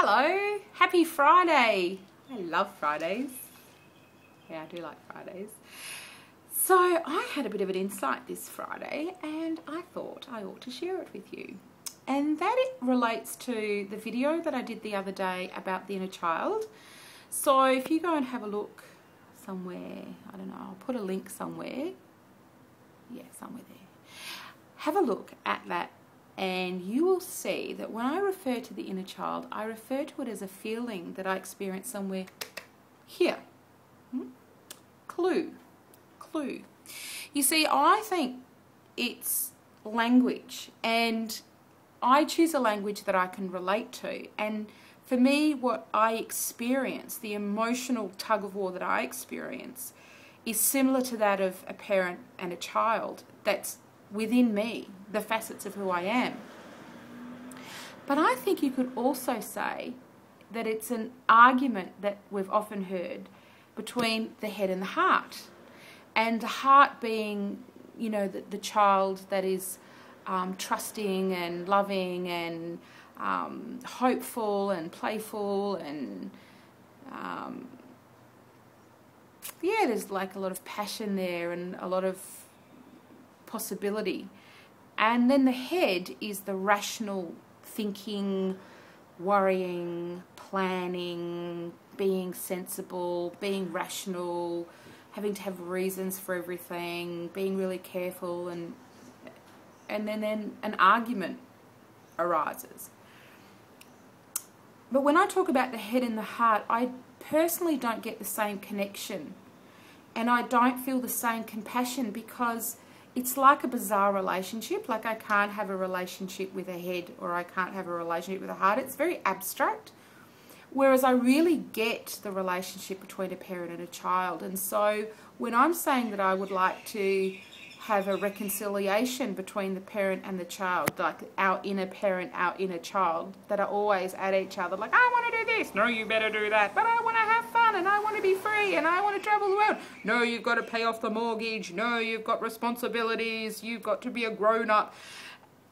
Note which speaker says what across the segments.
Speaker 1: Hello, happy Friday. I love Fridays. Yeah, I do like Fridays. So I had a bit of an insight this Friday and I thought I ought to share it with you. And that it relates to the video that I did the other day about the inner child. So if you go and have a look somewhere, I don't know, I'll put a link somewhere. Yeah, somewhere there. Have a look at that and you will see that when I refer to the inner child, I refer to it as a feeling that I experience somewhere here. Clue. You see, I think it's language, and I choose a language that I can relate to. And for me, what I experience, the emotional tug of war that I experience, is similar to that of a parent and a child. That's within me, the facets of who I am. But I think you could also say that it's an argument that we've often heard between the head and the heart. And the heart being, you know, the child that is trusting and loving and hopeful and playful and yeah, there's like a lot of passion there and a lot of possibility. And then the head is the rational thinking, worrying, planning, being sensible, being rational, having to have reasons for everything, being really careful, and then an argument arises. But when I talk about the head and the heart, I personally don't get the same connection, and I don't feel the same compassion, because it's like a bizarre relationship. Like I can't have a relationship with a head, or I can't have a relationship with a heart. It's very abstract. Whereas I really get the relationship between a parent and a child. And so when I'm saying that I would like to have a reconciliation between the parent and the child, like our inner parent, our inner child, that are always at each other, like, I want to do this, no, you better do that, but I want to have fun, and I want to be free, and I want to travel the world, no, you've got to pay off the mortgage, no, you've got responsibilities, you've got to be a grown-up.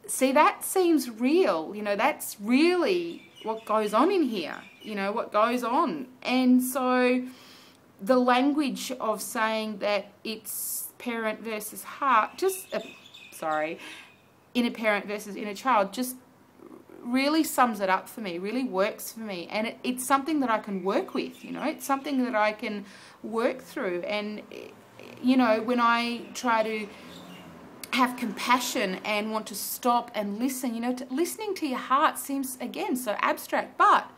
Speaker 1: See, that seems real, you know, that's really what goes on in here, you know, what goes on. And so the language of saying that it's parent versus heart, inner parent versus inner child, just really sums it up for me, really works for me. And it's something that I can work with, you know, it's something that I can work through. And, you know, when I try to have compassion and want to stop and listen, you know, listening to your heart seems, again, so abstract, but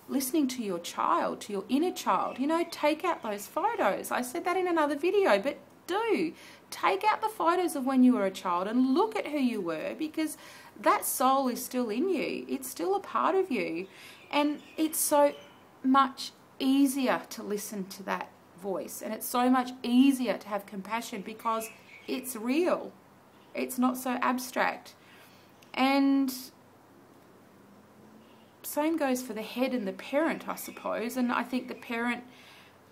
Speaker 1: listening to your child, to your inner child, you know, take out those photos. I said that in another video, but do take out the photos of when you were a child and look at who you were, because that soul is still in you. It's still a part of you. And it's so much easier to listen to that voice, and it's so much easier to have compassion because it's real. It's not so abstract. And same goes for the head and the parent, I suppose. And I think the parent,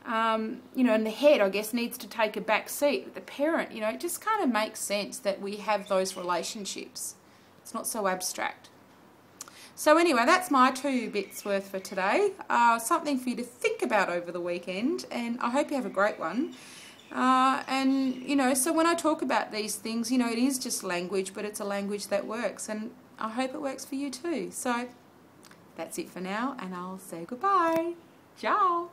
Speaker 1: you know, and the head, I guess, needs to take a back seat. But the parent, you know, it just kind of makes sense that we have those relationships. It's not so abstract. So anyway, that's my 2 bits worth for today. Something for you to think about over the weekend, and I hope you have a great one. And, you know, so when I talk about these things, you know, it is just language, but it's a language that works, and I hope it works for you too. So that's it for now, and I'll say goodbye. Ciao.